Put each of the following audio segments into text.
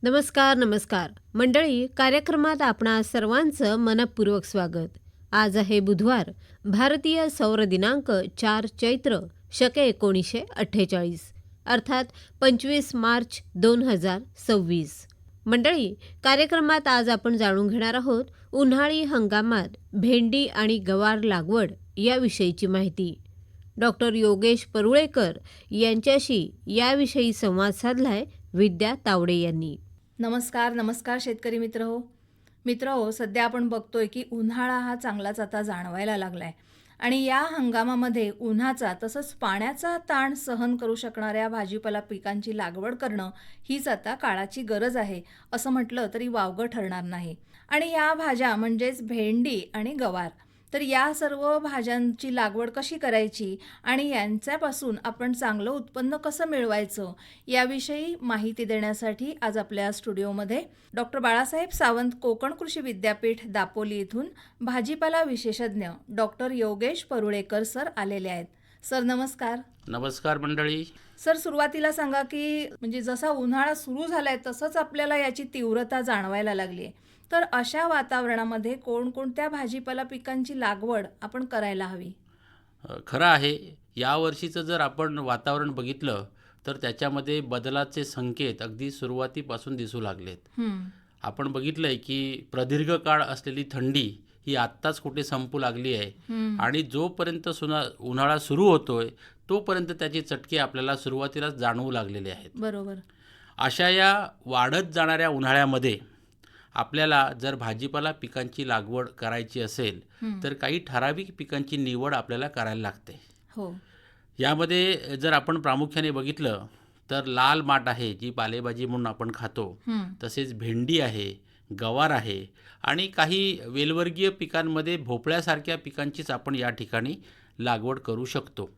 नमस्कार मंडळी, कार्यक्रमात आपणा सर्वांचं मनपूर्वक स्वागत. आज आहे बुधवार, भारतीय सौर दिनांक 4 चैत्र शके 1948 अर्थात 25 मार्च 2026. मंडळी, कार्यक्रमात आज आपण जाणून घेणार आहोत उन्हाळी हंगामात भेंडी आणि गवार लागवड याविषयीची माहिती. डॉक्टर योगेश परुळेकर यांच्याशी याविषयी संवाद साधलाय विद्या तावडे यांनी. नमस्कार शेतकरी मित्र हो, सध्या आपण बघतोय की उन्हाळा हा चांगलाच आता जाणवायला लागलाय आणि या हंगामामध्ये उन्हाचा तसंच पाण्याचा ताण सहन करू शकणाऱ्या भाजीपाला पिकांची लागवड करणं हीच आता काळाची गरज आहे असं म्हटलं तरी वावगं ठरणार नाही. आणि या भाज्या म्हणजेच भेंडी आणि गवार, तर या सर्व भाज्यांची लागवड कशी करायची आणि यांच्यापासून आपण चांगलं उत्पन्न कसं मिळवायचं याविषयी माहिती देण्यासाठी आज आपल्या स्टुडिओमध्ये डॉक्टर बाळासाहेब सावंत कोकण कृषी विद्यापीठ दापोली इथून भाजीपाला विशेषज्ञ डॉक्टर योगेश परुळेकर सर आलेले आहेत. सर नमस्कार. नमस्कार मंडळी. सर, सुरुवातीला सांगा की म्हणजे जसा उन्हाळा सुरू झालाय तसंच आपल्याला याची तीव्रता जाणवायला लागली आहे, तर अशा वातावरणामध्ये कोणकोणत्या भाजीपाला पिकांची लागवड आपण करायला हवी? खरं आहे, यावर्षीचं जर आपण वातावरण बघितलं तर त्याच्यामध्ये बदलाचे संकेत अगदी सुरुवातीपासून दिसू लागलेत. आपण बघितलंय की प्रदीर्घ काळ असलेली थंडी ही आत्ताच कुठे संपू लागली आहे आणि जोपर्यंत उन्हाळा सुरू होतोय तोपर्यंत त्याचे चटके आपल्याला सुरुवातीलाच जाणवू लागलेले आहेत. बरोबर. अशा या वाढत जाणाऱ्या उन्हाळ्यामध्ये आपल्याला जर भाजीपाला पिकांची लागवड करायची असेल तर काही ठराविक पिकांची निवड आपल्याला करायला लागते. हो. यामध्ये जर आपण प्रामुख्याने बघितलं तर लाल माठ आहे, जी पालेभाजी म्हणून आपण खातो, तसेच भेंडी आहे, गवार आहे आणि काही वेलवर्गीय पिकांमध्ये भोपळ्यासारख्या पिकांचीच आपण या ठिकाणी लागवड करू शकतो.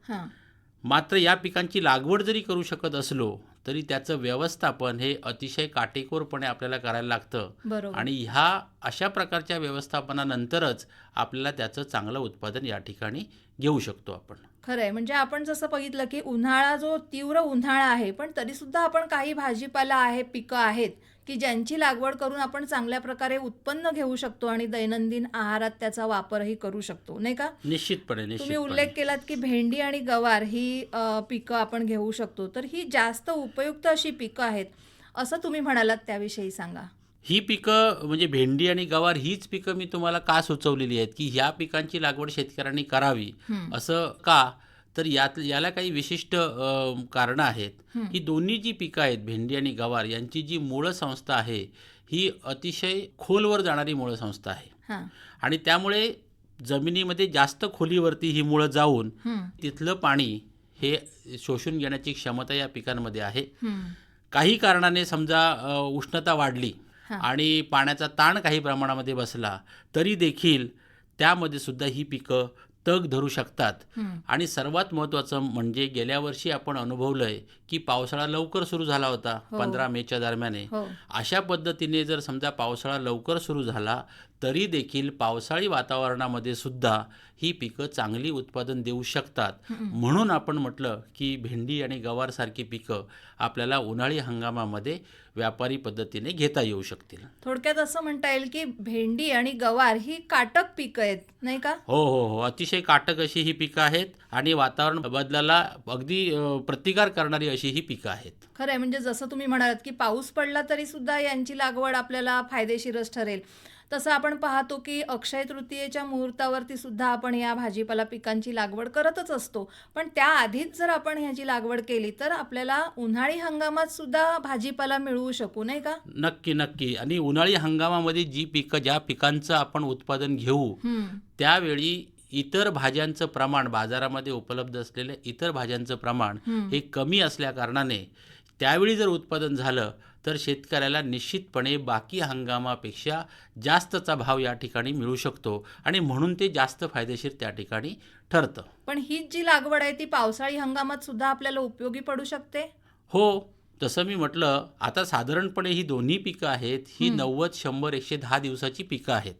मात्र या पिकांची लागवड जरी करू शकत असलो तरी त्याचं व्यवस्थापन हे अतिशय काटेकोरपणे आपल्याला करायला लागतं आणि ह्या अशा प्रकारच्या व्यवस्थापनानंतरच आपल्याला त्याचं चांगलं उत्पादन या ठिकाणी घेऊ शकतो आपण. खरंय, म्हणजे आपण जसं बघितलं की उन्हाळा जो तीव्र उन्हाळा आहे पण तरी सुद्धा आपण काही भाजीपाला आहे, पिकं आहेत की ज्यांची लागवड करून आपण चांगल्या प्रकारे उत्पन्न घेऊ शकतो आणि दैनंदिन आहारात त्याचा वापरही करू शकतो, नाही का? निश्चितपणे. तुम्ही उल्लेख केलात की भेंडी आणि गवार ही पिकं आपण घेऊ शकतो, तर ही जास्त उपयुक्त अशी पिकं आहेत असं तुम्ही म्हणालात, त्याविषयी सांगा. ही पिकं म्हणजे भेंडी आणि गवार हीच पिकं मी तुम्हाला का सुचवलेली आहेत की ह्या पिकांची लागवड शेतकऱ्यांनी करावी. असं का, तर याला काही विशिष्ट कारणं आहेत. ही दोन्ही जी पिकं आहेत, भेंडी आणि गवार, यांची जी मूळ संस्था आहे ही अतिशय खोलवर जाणारी मूळ संस्था आहे आणि त्यामुळे जमिनीमध्ये जास्त खोलीवरती ही मुळं जाऊन तिथलं पाणी हे शोषून घेण्याची क्षमता या पिकांमध्ये आहे. काही कारणाने समजा उष्णता वाढली आणि पाण्याचा ताण काही प्रमाणामध्ये बसला तरी देखील त्यामध्ये सुद्धा ही पिकं तग धरू शकतात. आणि सर्वात महत्त्वाचं म्हणजे गेल्या वर्षी आपण अनुभवलंय की पावसाळा लवकर सुरू झाला होता, 15 मेच्या दरम्याने. अशा पद्धतीने जर समजा पावसाळा लवकर सुरू झाला तरी देखील पावसाळी वातावरणामध्ये सुद्धा ही पिकं चांगली उत्पादन देऊ शकतात. म्हणून आपण म्हटलं की भेंडी आणि गवारसारखी पिकं आपल्याला उन्हाळी हंगामामध्ये व्यापारी पद्धतीने घेता येऊ शकतील. थोडक्यात असं म्हणता येईल की भेंडी आणि गवार ही काटक पिकं आहेत, नाही का? हो, अतिशय काटक अशी ही पिकं आहेत आणि वातावरण बदलाला अगदी प्रतिकार करणारी अशी ही पिकं आहेत. खरंय, म्हणजे जसं तुम्ही म्हणालात की पाऊस पडला तरी सुद्धा यांची लागवड आपल्याला फायदेशीरच ठरेल. तसं आपण पाहतो की अक्षय तृतीयेच्या मुहूर्तावरती सुद्धा आपण या भाजीपाला पिकांची लागवड करतच असतो, पण त्याआधीच जर आपण ह्याची लागवड केली तर आपल्याला उन्हाळी हंगामात सुद्धा भाजीपाला मिळवू शकू, नाही का? नक्की. आणि उन्हाळी हंगामामध्ये ज्या पिकांचं आपण उत्पादन घेऊ त्यावेळी इतर भाज्यांचं प्रमाण, बाजारामध्ये उपलब्ध असलेल्या इतर भाज्यांचं प्रमाण हे कमी असल्या कारणाने त्यावेळी जर उत्पादन झालं तर शेतकऱ्याला निश्चितपणे बाकी हंगामापेक्षा जास्तचा भाव या ठिकाणी मिळू शकतो आणि म्हणून ते जास्त फायदेशीर त्या ठिकाणी ठरतं. पण ही जी लागवड आहे ती पावसाळी हंगामात सुद्धा आपल्याला उपयोगी पडू शकते? हो, तसं मी म्हटलं, आता साधारणपणे ही दोन्ही पिकं आहेत ही 90, 100, 110 दिवसाची पिकं आहेत.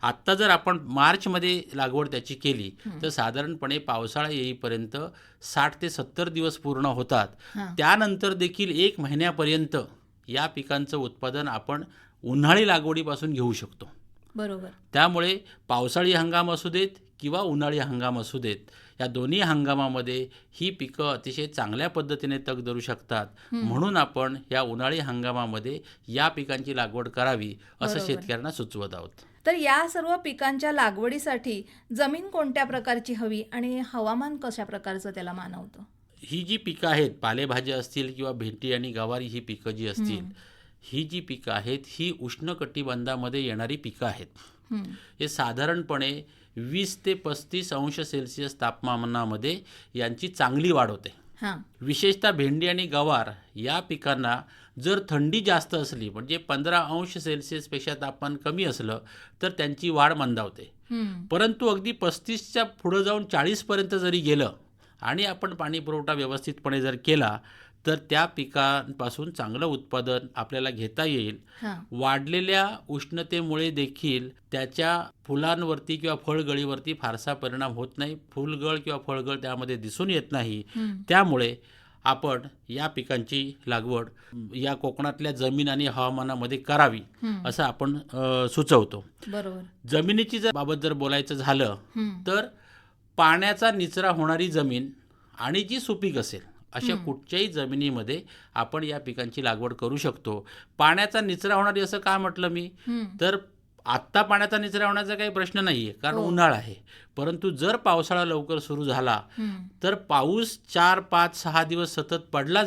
आत्ता जर आपण मार्चमध्ये लागवड त्याची केली तर साधारणपणे पावसाळा येईपर्यंत 60 ते 70 दिवस पूर्ण होतात. त्यानंतर देखील 1 महिन्यापर्यंत या पिकांचं उत्पादन आपण उन्हाळी लागवडीपासून घेऊ शकतो. बरोबर. त्यामुळे पावसाळी हंगाम असू देत किंवा उन्हाळी हंगाम असू देत, या दोन्ही हंगामामध्ये ही पिकं अतिशय चांगल्या पद्धतीने तग धरू शकतात. म्हणून आपण या उन्हाळी हंगामामध्ये या पिकांची लागवड करावी असं बरोबर. शेतकऱ्यांना सुचवत आहोत. तर या सर्व पिकांच्या लागवडीसाठी जमीन कोणत्या प्रकारची हवी आणि हवामान कशा प्रकारचं त्याला मानवतं? ही जी पिकं आहेत, पालेभाज्या असतील किंवा भेंडी आणि गवारी ही पिकं जी असतील, ही जी पिकं आहेत ही उष्णकटिबंधामध्ये येणारी पिकं आहेत. हे साधारणपणे 20 ते 35 अंश सेल्सिअस तापमानामध्ये यांची चांगली वाढ होते. हां. विशेषतः भेंडी आणि गवार या पिकांना जर थंडी जास्त असली, म्हणजे 15 अंश सेल्सिअसपेक्षा तापमान कमी असलं तर त्यांची वाढ मंदावते. परंतु अगदी 35च्या पुढं जाऊन 40पर्यंत जरी गेलं आणि आपण पाणी पुरवठा व्यवस्थितपणे जर केला तर त्या पिकांपासून चांगलं उत्पादन आपल्याला घेता येईल. हां. वाढलेल्या उष्णतेमुळे देखील त्याच्या फुलांवरती किंवा फळगळीवरती फारसा परिणाम होत नाही. फुलगळ किंवा फळगळ त्यामध्ये दिसून येत नाही. त्यामुळे आपण या पिकांची लागवड या कोकणातल्या जमीन आणि हवामानामध्ये करावी असं आपण सुचवतो. बरोबर. जमिनीची बाबत जर बोलायचं झालं तर पाण्याचा निचरा होणारी जमीन आणि जी सुपीक असेल अशा कुठच्याही जमिनीमध्ये आपण या पिकांची लागवड करू शकतो. पाण्याचा निचरा होणारी असं का म्हटलं मी, तर आत्ता पाण्याचा निचरा होण्याचा काही प्रश्न नाही आहे, कारण उन्हाळा आहे. परंतु जर पावसाळा लवकर सुरू झाला तर पाऊस 4, 5, 6 दिवस सतत पडला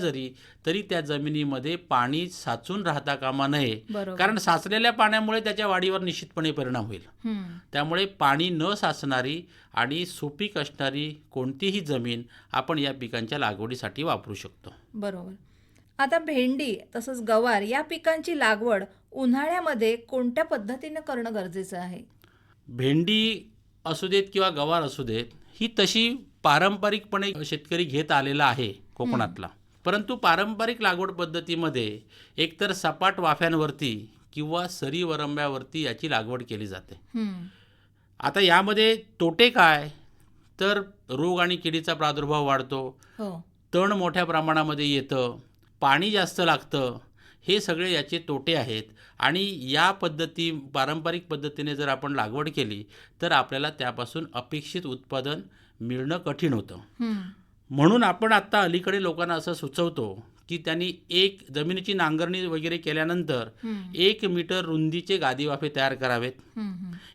तरी त्या जमिनीमध्ये पाणी साचून राहता कामा नये, बरोबर. कारण साचलेल्या पाण्यामुळे त्याच्या वाढीवर निश्चितपणे परिणाम होईल. त्यामुळे पाणी न साचणारी आणि सुपीक असणारी कोणतीही जमीन आपण या पिकांच्या लागवडीसाठी वापरू शकतो. बरोबर. आता भेंडी तसंच गवार या पिकांची लागवड उन्हाळ्यामध्ये कोणत्या पद्धतीने करणं गरजेचं आहे? भेंडी असू देत किंवा गवार असू देत, ही तशी पारंपरिकपणे शेतकरी घेत आलेला आहे कोकणातला. परंतु पारंपरिक लागवड पद्धतीमध्ये एकतर सपाट वाफ्यांवरती किंवा सरी वरंब्यावरती याची लागवड केली जाते. आता यामध्ये तोटे काय, तर रोग आणि किडीचा प्रादुर्भाव वाढतो, हो. तण मोठ्या प्रमाणामध्ये येतं, पाणी जास्त लागतं, हे सगळे याचे तोटे आहेत. आणि या पारंपरिक पद्धतीने जर आपण लागवड केली तर आपल्याला त्यापासून अपेक्षित उत्पादन मिळणं कठीण होतं. म्हणून आपण आत्ता अलीकडे लोकांना असं सुचवतो की त्यांनी जमिनीची नांगरणी वगैरे केल्यानंतर 1 मीटर रुंदीचे गादी वाफे तयार करावेत.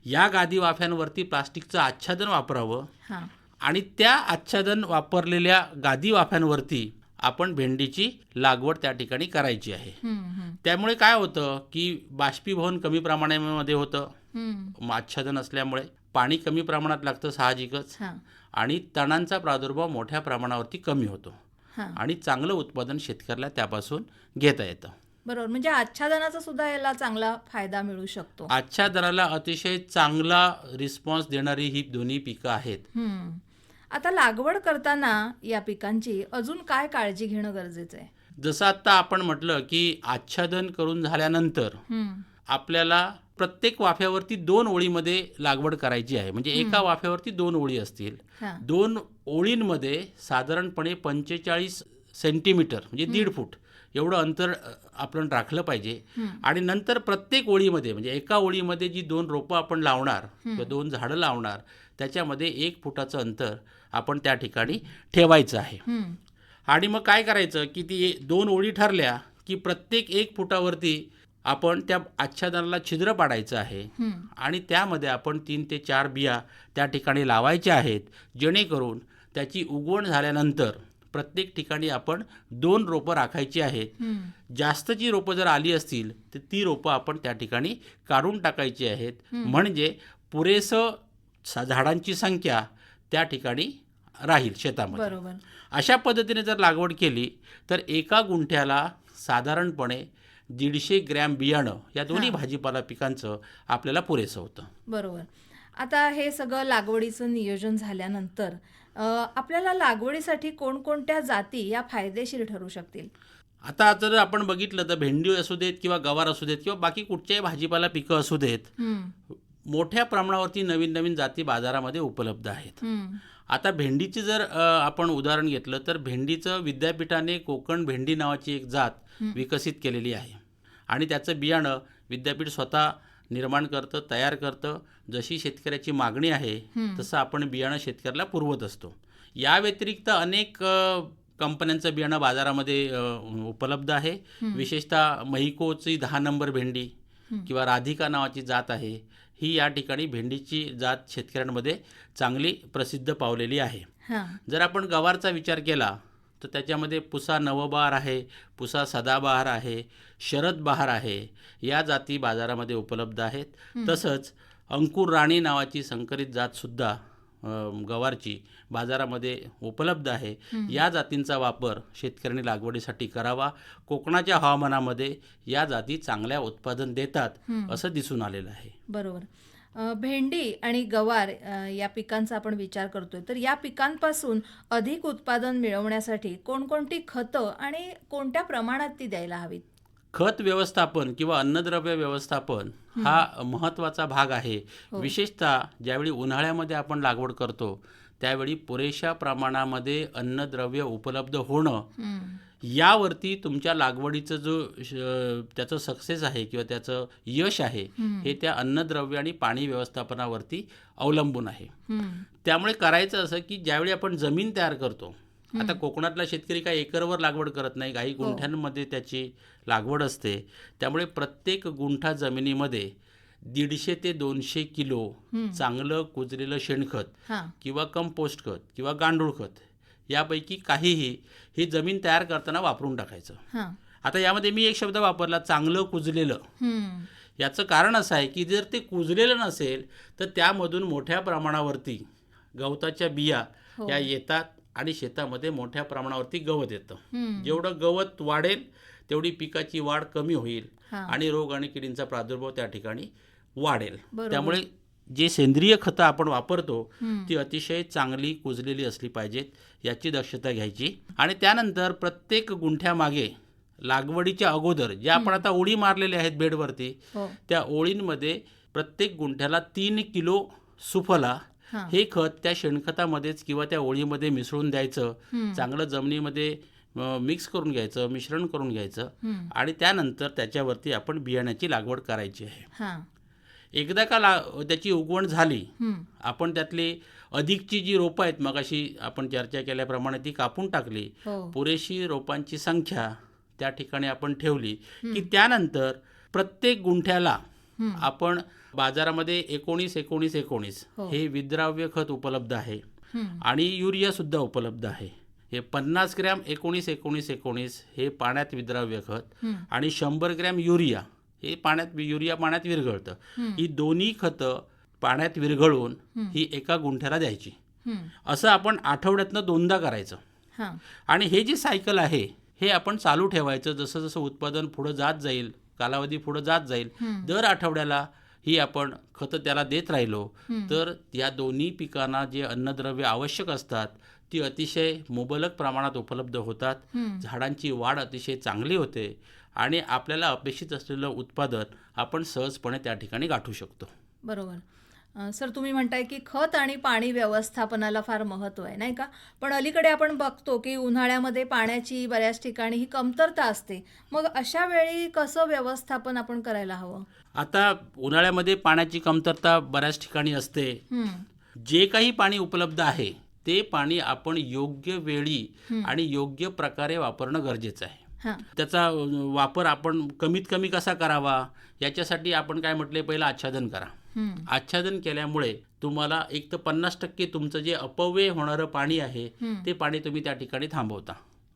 या गादी वाफ्यांवरती प्लास्टिकचं आच्छादन वापरावं आणि त्या आच्छादन वापरलेल्या गादी वाफ्यांवरती आपण भेंडीची लागवड त्या ठिकाणी करायची आहे. त्यामुळे काय होतं की बाष्पीभवन कमी प्रमाणामध्ये होतं आच्छादन असल्यामुळे, पाणी कमी प्रमाणात लागतं साहजिकच, आणि तणांचा प्रादुर्भाव मोठ्या प्रमाणावरती कमी होतो आणि चांगलं उत्पादन शेतकऱ्याला त्यापासून घेता येतं. बरोबर. म्हणजे आच्छादनाचा सुद्धा याला चांगला फायदा मिळू शकतो. आच्छादनाला अतिशय चांगला रिस्पॉन्स देणारी ही दोन्ही पिकं आहेत. आता लागवड करताना या पिकांची अजून काय काळजी घेणं गरजेचं आहे? जसं आता आपण म्हटलं की आच्छादन करून झाल्यानंतर आपल्याला प्रत्येक वाफ्यावरती 2 ओळीमध्ये लागवड करायची आहे. म्हणजे एका वाफ्यावरती 2 ओळी असतील. 2 ओळींमध्ये साधारणपणे 45 सेंटीमीटर म्हणजे 1.5 फूट एवढं अंतर आपण राखलं पाहिजे. आणि नंतर प्रत्येक ओळीमध्ये, म्हणजे एका ओळीमध्ये जी 2 रोपं आपण लावणार किंवा 2 झाडं लावणार त्याच्यामध्ये 1 फुटाचं अंतर आपण त्या ठिकाणी ठेवायचं आहे. आणि मग काय करायचं की ती 2 ओळी ठरल्या की प्रत्येक 1 फुटावरती आपण त्या आच्छादनाला छिद्र पाडायचं आहे आणि त्यामध्ये आपण 3 ते 4 बिया त्या ठिकाणी लावायच्या आहेत, जेणेकरून त्याची उगवण झाल्यानंतर प्रत्येक ठिकाणी आपण 2 रोपं राखायची आहेत. जास्तची रोपं जर आली असतील तर ती रोपं आपण त्या ठिकाणी काढून टाकायची आहेत, म्हणजे पुरेसं झाडांची संख्या त्या ठिकाणी राहील शेतामध्ये. बरोबर. अशा पद्धतीने जर लागवड केली तर एका गुंठ्याला साधारणपणे 150 ग्रॅम बियाणं या दोन्ही भाजीपाला पिकांचं आपल्याला पुरेसं होतं. बरोबर. आता हे सगळं लागवडीचं नियोजन झाल्यानंतर आपल्याला लागवडीसाठी कोणकोणत्या जाती या फायदेशीर ठरू शकतील? आता जर आपण बघितलं तर भेंडी असू देत किंवा गवार असू देत किंवा बाकी कुठच्याही भाजीपाला पिकं असू देत, मोठ्या प्रमाणावरती नवीन नवीन जाती बाजारामध्ये उपलब्ध आहेत. आता भेंडीची जर आपण उदाहरण घेतलं तर भेंडीचं विद्यापीठाने कोकण भेंडी नावाची एक जात विकसित केलेली आहे. आणि त्याचं बियाणं विद्यापीठ स्वतः निर्माण करतं, तयार करतं. जशी शेतकऱ्याची मागणी आहे तसं आपण बियाणं शेतकऱ्याला पुरवत असतो. या व्यतिरिक्त अनेक कंपन्यांचं बियाणं बाजारामध्ये उपलब्ध आहे. विशेषतः महिकोची 10 नंबर भेंडी किंवा राधिका नावाची जात आहे, ही या ठिकाणी भेंडीची जात शेतकऱ्यांमध्ये चांगली प्रसिद्ध पावलेली आहे. हां. जर आपण गवारचा विचार केला तर त्याच्यामध्ये पुसा नवबहार आहे, पुसा सदाबहार आहे, शरद बहार आहे, या जाती बाजारामध्ये उपलब्ध आहेत. तसंच अंकुर राणी नावाची संकरित जातसुद्धा गवारची बाजारामध्ये उपलब्ध आहे. या जातींचा वापर शेतकऱ्यांनी लागवडीसाठी करावा. कोकणाच्या हवामानामध्ये या जाती चांगल्या उत्पादन देतात असं दिसून आलेलं आहे. बरोबर. भेंडी आणि गवार या पिकांचा आपण विचार करतोय, तर या पिकांपासून अधिक उत्पादन मिळवण्यासाठी कोणकोणती खतं आणि कोणत्या प्रमाणात ती द्यायला हवीत? खत व्यवस्थापन किंवा अन्नद्रव्य व्यवस्थापन हा महत्त्वाचा भाग आहे. विशेषतः ज्यावेळी उन्हाळ्यामध्ये आपण लागवड करतो त्यावेळी पुरेशा प्रमाणामध्ये अन्नद्रव्य उपलब्ध होणं, यावरती तुमच्या लागवडीचं त्याचं सक्सेस आहे किंवा त्याचं यश आहे हे त्या अन्नद्रव्य आणि पाणी व्यवस्थापनावरती अवलंबून आहे. त्यामुळे करायचं असं की ज्यावेळी आपण जमीन तयार करतो, आता कोकणातला शेतकरी काही एकरवर लागवड करत नाही, काही गुंठ्यांमध्ये त्याची लागवड असते. त्यामुळे प्रत्येक गुंठा जमिनीमध्ये 150 ते 200 किलो चांगलं कुजलेलं शेणखत किंवा कंपोस्ट खत किंवा गांडूळ खत यापैकी काहीही ही जमीन तयार करताना वापरून टाकायचं. आता यामध्ये मी एक शब्द वापरला, चांगलं कुजलेलं. याचं कारण असं आहे की जर ते कुजलेलं नसेल तर त्यामधून मोठ्या प्रमाणावरती गवताच्या बिया या येतात आणि शेतामध्ये मोठ्या प्रमाणावरती गवत येतं. जेवढं गवत वाढेल तेवढी पिकाची वाढ कमी होईल आणि रोग आणि किडींचा प्रादुर्भाव त्या ठिकाणी वाढेल. त्यामुळे जे सेंद्रिय खतं आपण वापरतो ती अतिशय चांगली कुजलेली असली पाहिजेत, याची दक्षता घ्यायची. आणि त्यानंतर प्रत्येक गुंठ्यामागे लागवडीच्या अगोदर ज्या आपण आता ओळी मारलेल्या आहेत बेडवरती, त्या ओळींमध्ये प्रत्येक गुंठ्याला 3 किलो सुफला हे खत त्या शेणखतामध्येच किंवा त्या ओळीमध्ये मिसळून द्यायचं. चांगलं जमिनीमध्ये मिक्स करून घ्यायचं, मिश्रण करून घ्यायचं आणि त्यानंतर त्याच्यावरती आपण बियाण्याची लागवड करायची आहे. एकदा का त्याची उगवण झाली, आपण त्यातली अधिकची जी रोपं आहेत मगाशी आपण चर्चा केल्याप्रमाणे ती कापून टाकली, पुरेशी रोपांची संख्या त्या ठिकाणी आपण ठेवली की त्यानंतर प्रत्येक गुंठ्याला आपण बाजारामध्ये 19-19-19 हे विद्राव्य खत उपलब्ध आहे आणि युरिया सुद्धा उपलब्ध आहे. हे 50 ग्रॅम 19-19-19 हे पाण्यात विद्राव्य खत आणि 100 ग्रॅम युरिया हे युरिया पाण्यात विरघळतं. ही दोन्ही खतं पाण्यात विरघळून ही एका गुंठ्याला द्यायची. असं आपण आठवड्यातनं 2दा करायचं. आणि हे जे सायकल आहे हे आपण चालू ठेवायचं. जसं जसं उत्पादन पुढं जात जाईल, कालावधी पुढं जात जाईल, दर आठवड्याला ही आपण खतं त्याला देत राहिलो तर या दोन्ही पिकांना जे अन्नद्रव्य आवश्यक असतात ती अतिशय मुबलक प्रमाणात उपलब्ध होतात. झाडांची वाढ अतिशय चांगली होते आणि आपल्याला अपेक्षित असलेलं उत्पादन आपण सहजपणे त्या ठिकाणी गाठू शकतो. बरोबर. सर, तुम्ही म्हणताय की खत आणि पाणी व्यवस्थापनाला फार महत्त्व आहे, नाही का? पण अलीकडे आपण बघतो की उन्हाळ्यामध्ये पाण्याची बऱ्याच ठिकाणी ही कमतरता असते. मग अशा वेळी कसं व्यवस्थापन आपण करायला हवं? आता उन्हाळ्यामध्ये पाण्याची कमतरता बऱ्याच ठिकाणी असते. जे काही पाणी उपलब्ध आहे ते पाणी आपण योग्य वेळी आणि योग्य प्रकारे वापरणं गरजेचं आहे. त्याचा वापर आपण कमीत कमी कसा करावा याच्यासाठी आपण काय म्हटले, पहिलं आच्छादन करा. आच्छादन केल्यामुळे तुम्हाला एक तर 50% तुमचं जे अपव्यय होणारं पाणी आहे ते पाणी तुम्ही त्या ठिकाणी थांबवता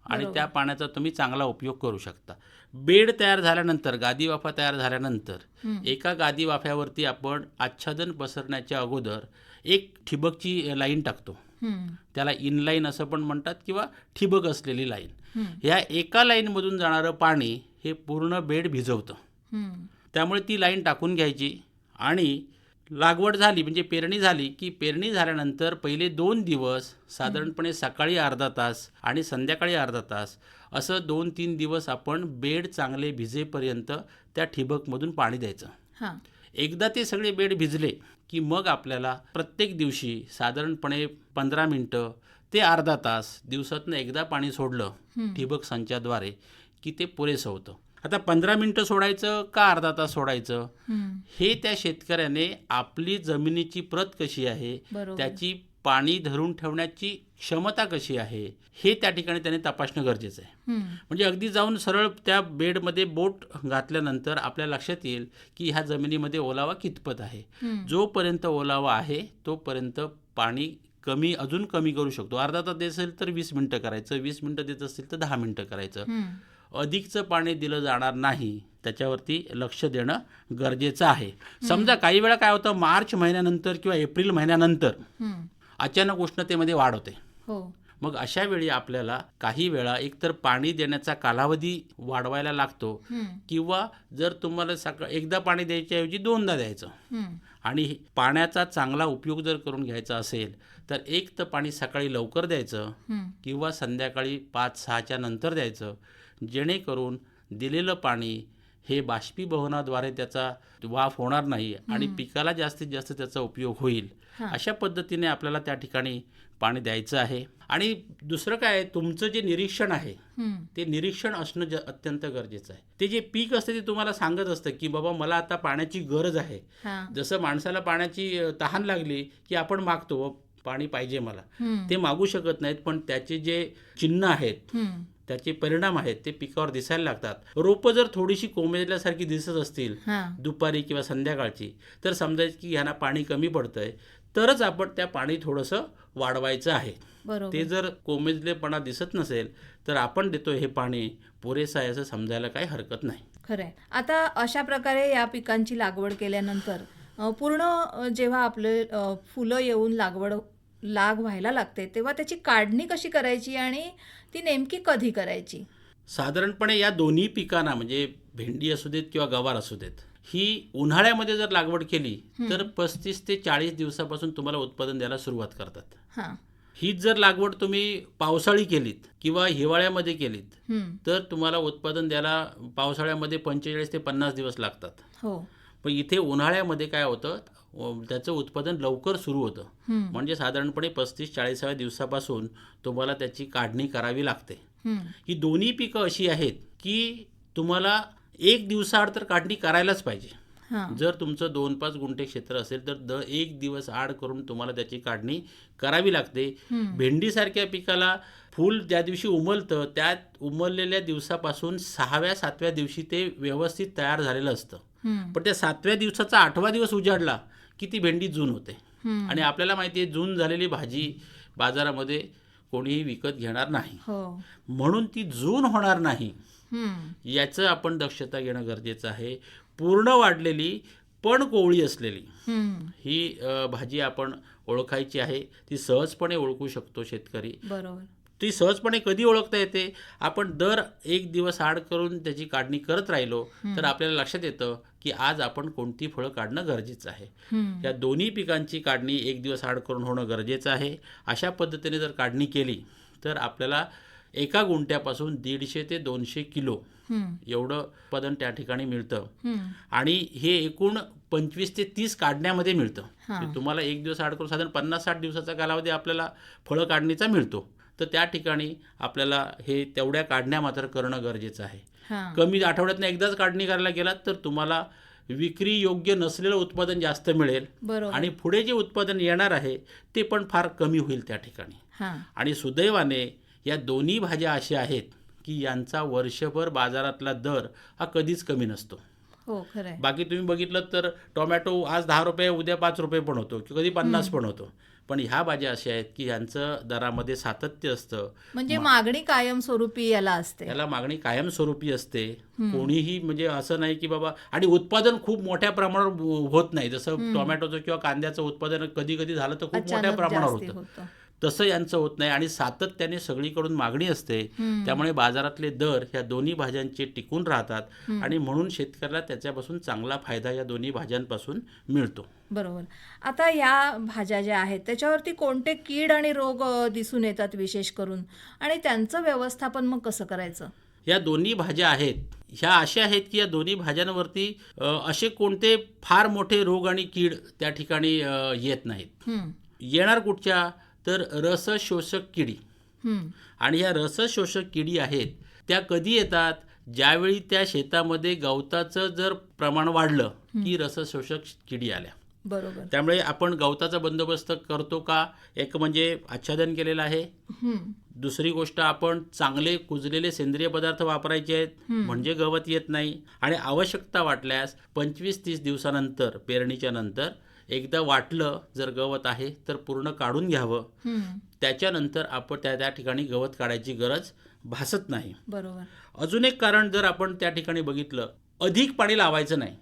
आणि त्या पाण्याचा तुम्ही चांगला उपयोग करू शकता. बेड तयार झाल्यानंतर, गादी वाफा तयार झाल्यानंतर एका गादी वाफ्यावरती आपण आच्छादन पसरण्याच्या अगोदर एक ठिबकची लाईन टाकतो. त्याला इनलाईन असं पण म्हणतात किंवा ठिबक असलेली लाईन. ह्या एका लाईनमधून जाणारं पाणी हे पूर्ण बेड भिजवतं. त्यामुळे ती लाईन टाकून घ्यायची आणि लागवड झाली म्हणजे पेरणी झाली की पेरणी झाल्यानंतर पहिले 2 दिवस साधारणपणे सकाळी अर्धा तास आणि संध्याकाळी अर्धा तास असं 2-3 दिवस आपण बेड चांगले भिजेपर्यंत त्या ठिबकमधून पाणी द्यायचं. एकदा ते सगळे बेड भिजले की मग आपल्याला प्रत्येक दिवशी साधारणपणे 15 मिनटं ते अर्धा तास दिवसातनं एकदा पाणी सोडलं ठिबक संचाद्वारे की ते पुरेसं होतं. आता 15 मिनिटं सोडायचं का अर्धा तास सोडायचं, हम्म. हे त्या शेतकऱ्याने आपली जमिनीची प्रत कशी आहे, बरोबर. त्याची पाणी धरून ठेवण्याची क्षमता कशी आहे, हे त्या ठिकाणी त्याने तपासणं गरजेचं आहे. हम्म. म्हणजे अगदी जाऊन सरळ त्या बेडमध्ये बोट घातल्यानंतर आपल्या लक्षात येईल की ह्या जमिनीमध्ये ओलावा कितपत आहे. हम्म. जोपर्यंत ओलावा आहे तोपर्यंत पाणी अजून कमी करू शकतो. अर्धा तास देत असेल तर 20 मिनटं करायचं, 20 मिनटं देत असेल तर 10 मिनटं करायचं. हम्म. अधिकचं पाणी दिलं जाणार नाही, त्याच्यावरती लक्ष देणं गरजेचं आहे. समजा काही वेळा काय होतं, मार्च महिन्यानंतर किंवा एप्रिल महिन्यानंतर हम्म. अचानक उष्णतेमध्ये वाढ होते. हो. मग अशा वेळी आपल्याला काही वेळा एकतर पाणी देण्याचा कालावधी वाढवायला लागतो, हम्म. किंवा जर तुम्हाला एकदा पाणी द्यायच्याऐवजी 2दा द्यायचं. हम्म. आणि पाण्याचा चांगला उपयोग जर करून घ्यायचा असेल तर एक तर पाणी सकाळी लवकर द्यायचं हम्म. किंवा संध्याकाळी 5-6च्या नंतर द्यायचं, जेणेकरून दिलेलं पाणी हे बाष्पीभवनाद्वारे त्याचा वाफ होणार नाही आणि पिकाला जास्तीत जास्त त्याचा उपयोग होईल. हां. अशा पद्धतीने आपल्याला त्या ठिकाणी पाणी द्यायचं आहे. आणि दुसरं काय, तुमचं जे निरीक्षण आहे हम्म. ते निरीक्षण असणं अत्यंत गरजेचं आहे. ते जे पीक असते ते तुम्हाला सांगत असतं की बाबा मला आता पाण्याची गरज आहे. हां. जसं माणसाला पाण्याची तहान लागली की आपण मागतो पाणी पाहिजे मला, हम्म. ते मागू शकत नाहीत, पण त्याचे जे चिन्ह आहेत, हम्म. त्याचे परिणाम आहेत ते पिकावर दिसायला लागतात. रोपं जर थोडीशी कोमेजल्यासारखी दिसत असतील हां. दुपारी किंवा संध्याकाळची, तर समजायचं की ह्यांना पाणी कमी पडतंय, तरच आपण त्या पाणी थोडंसं वाढवायचं आहे. बरोबर. ते जर कोमेजलेपणा दिसत नसेल तर आपण देतोय हे पाणी पुरेसं आहे असं समजायला काही हरकत नाही. खरंय. आता अशा प्रकारे या पिकांची लागवड केल्यानंतर पूर्ण जेव्हा आपले फुलं येऊन लाग व्हायला लागते तेव्हा त्याची काढणी कशी करायची आणि ती नेमकी कधी करायची? साधारणपणे या दोन्ही पिकांना, म्हणजे भेंडी असू देत किंवा गवार असू देत, ही उन्हाळ्यामध्ये जर लागवड केली तर 35 ते 40 दिवसापासून तुम्हाला उत्पादन द्यायला सुरुवात करतात. हां. हीच जर लागवड तुम्ही पावसाळी केलीत किंवा हिवाळ्यामध्ये केलीत हम्म. तर तुम्हाला उत्पादन द्यायला पावसाळ्यामध्ये 45 ते 50 दिवस लागतात. हो. पण इथे उन्हाळ्यामध्ये काय होतं, त्याचं उत्पादन लवकर सुरू होतं. हम्म. म्हणजे साधारणपणे 35-40व्या दिवसापासून तुम्हाला त्याची काढणी करावी लागते. हम्म. ही दोन्ही पिकं अशी आहेत की तुम्हाला 1 दिवसाआड तर काढणी करायलाच पाहिजे. हां. जर तुमचं 2-5 गुंठे क्षेत्र असेल तर 1 दिवस आड करून तुम्हाला त्याची काढणी करावी लागते. हम्म. भेंडीसारख्या पिकाला फूल ज्या दिवशी उमलतं त्यात उमललेल्या दिवसापासून 6व्या-7व्या दिवशी ते व्यवस्थित तयार झालेलं असतं. हम्म. पण त्या 7व्या दिवसाचा 8वा दिवस उजाडला की ती भेंडी जून होते. हम्म. आणि आपल्याला माहिती आहे जून झालेली भाजी बाजारामध्ये कोणीही विकत घेणार नाही, हो. म्हणून ती जून होणार नाही हम्म. याचं आपण दक्षता घेणं गरजेचं आहे. पूर्ण वाढलेली पण कोवळी असलेली हम्म. ही भाजी आपण ओळखायची आहे. ती सहजपणे ओळखू शकतो शेतकरी. बरोबर. ती सहजपणे कधी ओळखता येते, आपण दर 1 दिवस आड करून त्याची काढणी करत राहिलो तर आपल्याला लक्षात येतं की आज आपण कोणती फळं काढणं गरजेचं आहे. हम्म. या दोन्ही पिकांची काढणी 1 दिवस आड करून होणं गरजेचं आहे. अशा पद्धतीने जर काढणी केली तर आपल्याला एका गुंठ्यापासून 150 ते 200 किलो हम्म. एवढं उत्पादन त्या ठिकाणी मिळतं. हम्म. आणि हे एकूण 25 ते 30 काढण्यामध्ये मिळतं. हां. म्हणजे तुम्हाला 1 दिवस आड करून साधारण 50-60 दिवसाचा कालावधी आपल्याला फळं काढणीचा मिळतो. तर त्या ठिकाणी आपल्याला हे तेवढ्या काढण्या मात्र करणं गरजेचं आहे. हां. कमी आठवड्यातनं एकदाच काढणी करायला गेलात तर तुम्हाला विक्री योग्य नसलेलं उत्पादन जास्त मिळेल बरोबर. आणि पुढे जे उत्पादन येणार आहे ते पण फार कमी होईल त्या ठिकाणी. हां. आणि सुदैवाने या दोन्ही भाज्या अशा आहेत की यांचा वर्षभर बाजारातला दर हा कधीच कमी नसतो. हो. खरंय. बाकी तुम्ही बघितलं तर टोमॅटो आज 10 रुपये उद्या 5 रुपये पण होतो, कधी 50 पण होतो. पण ह्या भाज्या अशा आहेत की यांचं दरामध्ये सातत्य असतं. म्हणजे मागणी कायमस्वरूपी याला असते. त्याला मागणी कायमस्वरूपी असते. कोणीही म्हणजे असं नाही की बाबा, आणि उत्पादन खूप मोठ्या प्रमाणावर होत नाही. जसं टोमॅटोचं किंवा कांद्याचं उत्पादन कधी कधी झालं तर खूप मोठ्या अचानक प्रमाणावर जास्ती होतं. होतं. तसं यांचं होत नाही आणि सातत्याने सगळीकडून मागणी असते. त्यामुळे बाजारातले दर ह्या दोन्ही भाज्यांचे टिकून राहतात आणि म्हणून शेतकऱ्याला त्याच्यापासून चांगला फायदा या दोन्ही भाज्यांपासून मिळतो. बरोबर. आता या भाज्या ज्या आहेत त्याच्यावरती कोणते कीड आणि रोग दिसून येतात विशेष करून, आणि त्यांचं व्यवस्थापन मग कसं करायचं? या दोन्ही भाज्या आहेत ह्या अशा आहेत की या दोन्ही भाज्यांवरती असे कोणते फार मोठे रोग आणि कीड त्या ठिकाणी येत नाहीत. येणार कुठच्या तर रसशोषक किडी. हम्म. आणि ह्या रसशोषक किडी आहेत त्या कधी येतात ज्यावेळी त्या शेतामध्ये गवताचं जर प्रमाण वाढलं की रसशोषक किडी आल्या. बरोबर. त्यामुळे आपण गवताचा बंदोबस्त करतो का, एक म्हणजे आच्छादन केलेलं आहे. दुसरी गोष्ट, आपण चांगले कुजलेले सेंद्रिय पदार्थ वापरायचे आहेत म्हणजे गवत येत नाही. आणि आवश्यकता वाटल्यास 25-30 दिवसानंतर, पेरणीच्या नंतर एकदा वाटलं जर गवत आहे तर पूर्ण काढून घ्यावं. त्याच्यानंतर आपण त्या ठिकाणी गवत काढायची गरज भासत नाही. बरोबर. अजून एक कारण जर आपण त्या ठिकाणी बघितलं, अधिक पाणी लावायचं नाही.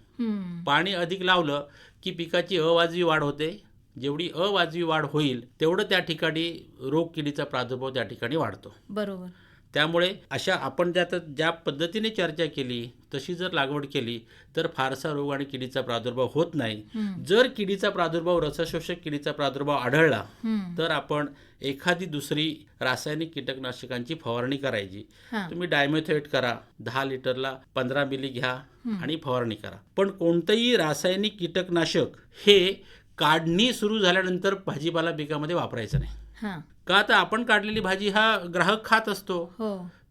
पाणी अधिक लावलं की पिकाची अवाजवी वाढ होते. जेवढी अवाजवी वाढ होईल तेवढं त्या ठिकाणी रोग किडीचा प्रादुर्भाव त्या ठिकाणी वाढतो. बरोबर. त्यामुळे अशा आपण ज्या पद्धतीने चर्चा केली तशी जर लागवड केली तर फारसा रोग आणि किडीचा प्रादुर्भाव होत नाही. जर किडीचा प्रादुर्भाव, रसशोषक किडीचा प्रादुर्भाव आढळला तर आपण एखादी दुसरी रासायनिक कीटकनाशकांची फवारणी करायची. तुम्ही डायमेथोएट करा, 10 लिटरला 15 मिली घ्या आणि फवारणी करा. पण कोणतंही रासायनिक कीटकनाशक हे काढणी सुरू झाल्यानंतर भाजीपाला पिकामध्ये वापरायचं नाही. का तर आपण काढलेली भाजी हा ग्राहक खात असतो.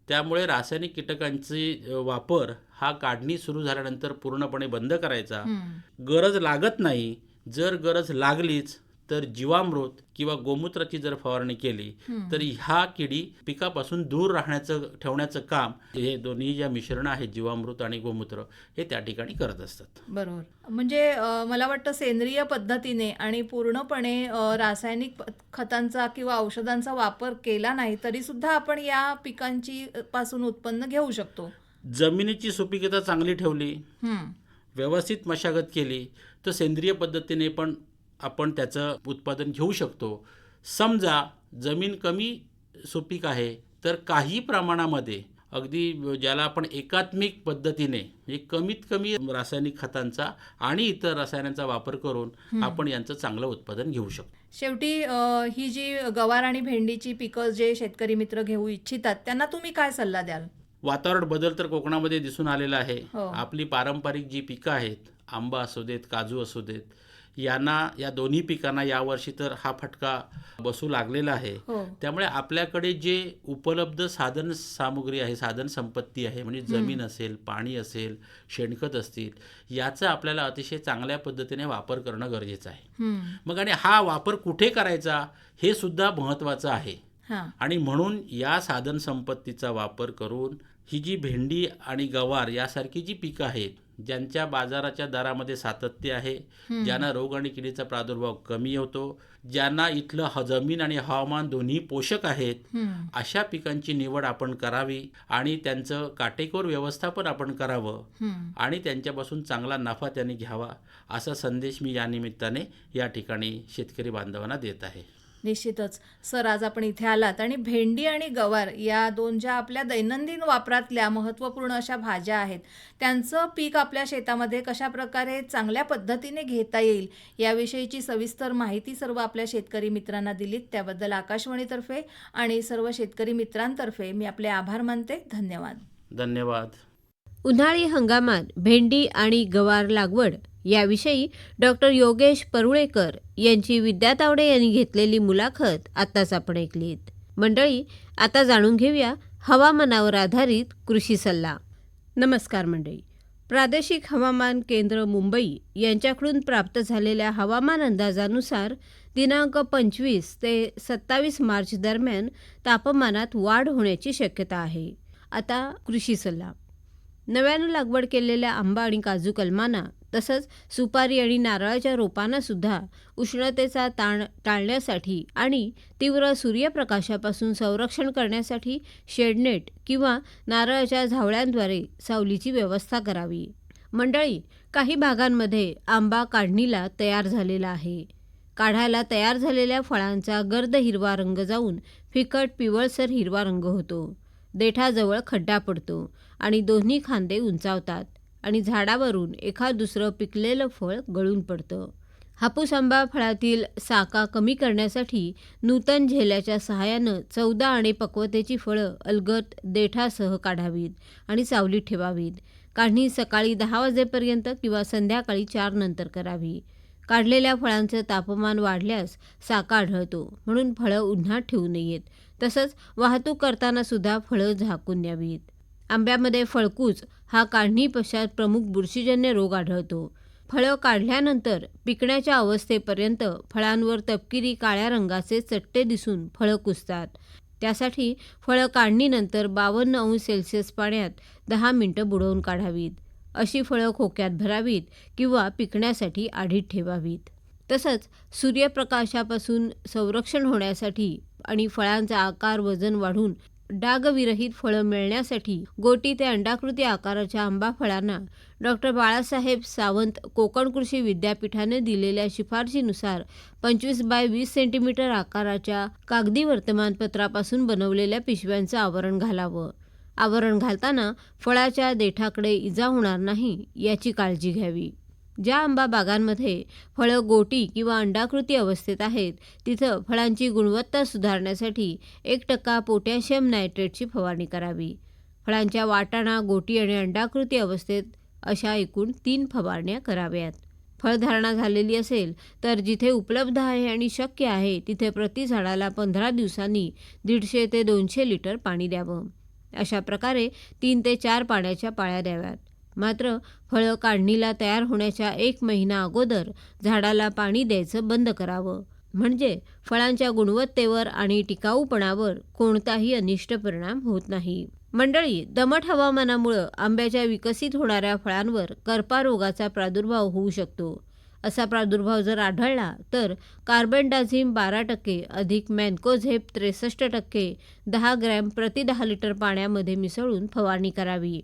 त्यामुळे रासायनिक कीटकांचे वापर हा काढणी सुरू झाल्यानंतर पूर्णपणे बंद करायचा. गरज लागत नाही. जर गरज लागलीच तर जीवामृत किंवा गोमूत्राची जर फवारणी केली तर ह्या किडी पिकापासून दूर ठेवण्याचं काम हे दोन्ही ज्या मिश्रण आहेत, जीवामृत आणि गोमूत्र, हे त्या ठिकाणी करत असतात. बरोबर. म्हणजे मला वाटतं सेंद्रिय पद्धतीने आणि पूर्णपणे रासायनिक खतांचा किंवा औषधांचा वापर केला नाही तरी सुद्धा आपण या पिकांची पासून उत्पन्न घेऊ शकतो. जमिनीची सुपीकता चांगली ठेवली, व्यवस्थित मशागत केली तर सेंद्रिय पद्धतीने पण आपण त्याचं उत्पादन घेऊ शकतो. समजा जमीन कमी सुपीक आहे तर काही प्रमाणामध्ये, अगदी ज्याला आपण एकात्मिक पद्धतीने, म्हणजे कमीत कमी रासायनिक खतांचा आणि इतर रसायनांचा वापर करून आपण यांचं चांगलं उत्पादन घेऊ शकतो. शेवटी ही जी गवार आणि भेंडीची पिकं जे शेतकरी मित्र घेऊ इच्छितात त्यांना तुम्ही काय सल्ला द्याल? वातावरण बदल तर कोकणामध्ये दिसून आलेला आहे. आपली पारंपरिक जी पिकं आहेत, आंबा असू देत, काजू असू देत, या दोन्ही पिकांना यावर्षी तर हा फटका बसू लागलेला आहे. त्यामुळे आपल्याकडे जे उपलब्ध साधन सामुग्री आहे, साधन संपत्ती आहे, म्हणजे जमीन असेल, पाणी असेल, शेणखत असतील, याचा आपल्याला अतिशय चांगल्या पद्धतीने वापर करणं गरजेचं आहे. मग आणि हा वापर कुठे करायचा हे सुद्धा महत्त्वाचं आहे. आणि म्हणून या साधन संपत्तीचा वापर करून ही जी भेंडी आणि गवार यासारखी जी पिकं आहेत, ज्यांच्या बाजाराच्या दरामध्ये सातत्य आहे, ज्यांना रोग आणि किडीचा प्रादुर्भाव कमी होतो, ज्यांना इथलं जमीन आणि हवामान दोन्ही पोषक आहेत, अशा पिकांची निवड आपण करावी आणि त्यांचं काटेकोर व्यवस्थापन आपण करावं आणि त्यांच्यापासून चांगला नफा त्यांनी घ्यावा, असा संदेश मी या निमित्ताने या ठिकाणी शेतकरी बांधवांना देत आहे. निश्चितच. सर, आज आपण इथे आलात आणि भेंडी आणि गवार या दोन ज्या आपल्या दैनंदिन वापरातल्या महत्त्वपूर्ण अशा भाज्या आहेत त्यांचं पीक आपल्या शेतामध्ये कशा प्रकारे चांगल्या पद्धतीने घेता येईल याविषयीची सविस्तर माहिती सर्व आपल्या शेतकरी मित्रांना दिलीत. त्याबद्दल आकाशवाणीतर्फे आणि सर्व शेतकरी मित्रांतर्फे मी आपले आभार मानते. धन्यवाद. धन्यवाद. उन्हाळी हंगामात भेंडी आणि गवार लागवड याविषयी डॉक्टर योगेश परुळेकर यांची विद्या तावडे यांनी घेतलेली मुलाखत आत्ताच आपण ऐकलीत. मंडळी, आता जाणून घेऊया हवामानावर आधारित कृषी सल्ला. नमस्कार मंडळी. प्रादेशिक हवामान केंद्र मुंबई यांच्याकडून प्राप्त झालेल्या हवामान अंदाजानुसार दिनांक 25 ते 27 मार्च दरम्यान तापमानात वाढ होण्याची शक्यता आहे. आता कृषी सल्ला. नव्यानं लागवड केलेल्या आंबा आणि काजू कलमांना तसंच सुपारी आणि नारळाच्या रोपांना सुद्धा उष्णतेचा ताण टाळण्यासाठी आणि तीव्र सूर्यप्रकाशापासून संरक्षण करण्यासाठी शेडनेट किंवा नारळाच्या झावळ्यांद्वारे सावलीची व्यवस्था करावी. मंडळी, काही भागांमध्ये आंबा काढणीला तयार झालेला आहे. काढायला तयार झालेल्या फळांचा गर्द हिरवा रंग जाऊन फिकट पिवळसर हिरवा रंग होतो. देठाजवळ खड्डा पडतो आणि दोन्ही खांदे उंचावतात आणि झाडावरून एखाद दुसरं पिकलेलं फळ गळून पडतं. हापूस आंबा फळातील साका कमी करण्यासाठी नूतन झेल्याच्या सहाय्यानं 14 आणि पक्वतेची फळं अलगद देठासह काढावीत आणि सावलीत ठेवावीत. काढणी सकाळी 10 वाजेपर्यंत किंवा संध्याकाळी 4 नंतर करावी. काढलेल्या फळांचं तापमान वाढल्यास साका आढळतो, म्हणून फळं उन्हात ठेवू नयेत. तसंच वाहतूक करताना सुद्धा फळं झाकून न्यावीत. आंब्यामध्ये फळकूच हा काढणी पश्चात प्रमुख बुरशीजन्य रोग आढळतो. फळं काढल्यानंतर पिकण्याच्या अवस्थेपर्यंत फळांवर तपकिरी काळ्या रंगाचे चट्टे दिसून फळं कुजतात. त्यासाठी फळं काढणीनंतर 52°C पाण्यात 10 मिनिटं बुडवून काढावीत. अशी फळं खोक्यात भरावीत किंवा पिकण्यासाठी आढीत ठेवावीत. तसंच सूर्यप्रकाशापासून संरक्षण होण्यासाठी आणि फळांचा आकार वजन वाढून डागविरहित फळं मिळण्यासाठी गोटी ते अंडाकृती आकाराच्या आंबा फळांना डॉ. बाळासाहेब सावंत कोकण कृषी विद्यापीठाने दिलेल्या शिफारशीनुसार 25x20 सेंटीमीटर आकाराच्या कागदी वर्तमानपत्रापासून बनवलेल्या पिशव्यांचं आवरण घालावं. आवरण घालताना फळाच्या देठाकडे इजा होणार नाही याची काळजी घ्यावी. ज्या आंबा बागांमध्ये फळं गोटी किंवा अंडाकृती अवस्थेत आहेत तिथं फळांची गुणवत्ता सुधारण्यासाठी 1% पोटॅशियम नायट्रेटची फवारणी करावी. फळांच्या वाटाणा, गोटी आणि अंडाकृती अवस्थेत अशा एकूण 3 फवारण्या कराव्यात. फळधारणा झालेली असेल तर जिथे उपलब्ध आहे आणि शक्य आहे तिथे प्रति झाडाला 15 दिवसांनी 150 ते 200 लिटर पाणी द्यावं. अशा प्रकारे 3 ते 4 पाण्याच्या पाळ्या द्याव्यात. मात्र फळं काढणीला तयार होण्याच्या 1 महिना अगोदर झाडाला पाणी द्यायचं बंद करावं. म्हणजे फळांच्या गुणवत्तेवर आणि टिकाऊपणावर कोणताही अनिष्ट परिणाम होत नाही. मंडळी, दमट हवामानामुळं आंब्याच्या विकसित होणाऱ्या फळांवर करपा रोगाचा प्रादुर्भाव होऊ शकतो. असा प्रादुर्भाव जर आढळला तर कार्बेंडाझिम 12% अधिक मॅन्कोझेब 63% 10 ग्रॅम प्रति 10 लिटर पाण्यामध्ये मिसळून फवारणी करावी.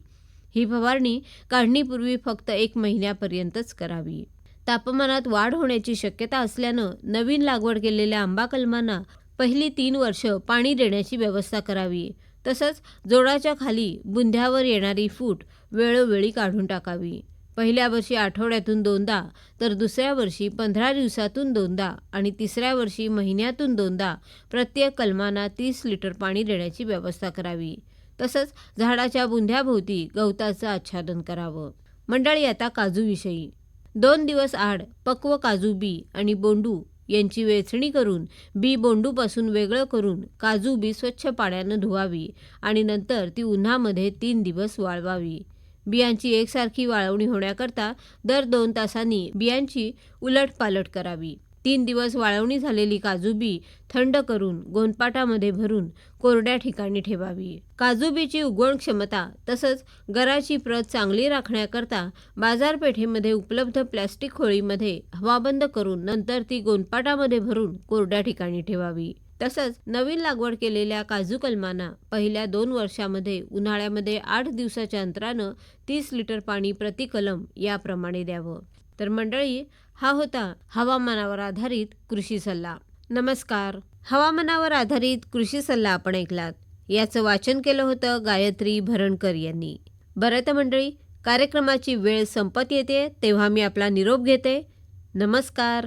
ही फवारणी काढणीपूर्वी फक्त 1 महिन्यापर्यंतच करावी. तापमानात वाढ होण्याची शक्यता असल्यानं नवीन लागवड केलेल्या आंबा कलमांना पहिली 3 वर्ष पाणी देण्याची व्यवस्था करावी. तसंच जोडाच्या खाली बुंध्यावर येणारी फूट वेळोवेळी काढून टाकावी. पहिल्या वर्षी आठवड्यातून 2दा तर दुसऱ्या वर्षी 15 दिवसातून 2दा आणि तिसऱ्या वर्षी महिन्यातून 2दा प्रत्येक कलमांना 30 लिटर पाणी देण्याची व्यवस्था करावी. तसंच झाडाच्या बुंध्याभोवती गवताचं आच्छादन करावं. मंडळी, आता काजूविषयी. 2 दिवस आड पक्व काजू बी आणि बोंडू यांची वेचणी करून बी बोंडूपासून वेगळं करून काजू बी स्वच्छ पाण्यानं धुवावी आणि नंतर ती उन्हामध्ये 3 दिवस वाळवावी. बियांची एकसारखी वाळवणी होण्याकरता दर 2 तासांनी बियांची उलटपालट करावी. 3 दिवस वाळवणी झालेली काजू बी थंड करून गोणपाटामध्ये भरून कोरड्या ठिकाणी ठेवावी. काजू बीची उगवण क्षमता तसंच गराची प्रत चांगली राखण्याकरता बाजारपेठेमध्ये उपलब्ध प्लॅस्टिक होळीमध्ये हवाबंद करून नंतर ती गोणपाटामध्ये भरून कोरड्या ठिकाणी ठेवावी. तसंच नवीन लागवड केलेल्या काजू कलमांना पहिल्या 2 वर्षामध्ये उन्हाळ्यामध्ये 8 दिवसाच्या अंतरानं 30 लिटर पाणी प्रति कलम याप्रमाणे द्यावं. तर मंडळी, हा होता हवामानावर आधारित कृषी सल्ला. नमस्कार. हवामानावर आधारित कृषी सल्ला आपण ऐकलात. याचं वाचन केलं होतं गायत्री भरणकर यांनी. बरं तर मंडळी, कार्यक्रमाची वेळ संपत येते तेव्हा मी आपला निरोप घेते. नमस्कार.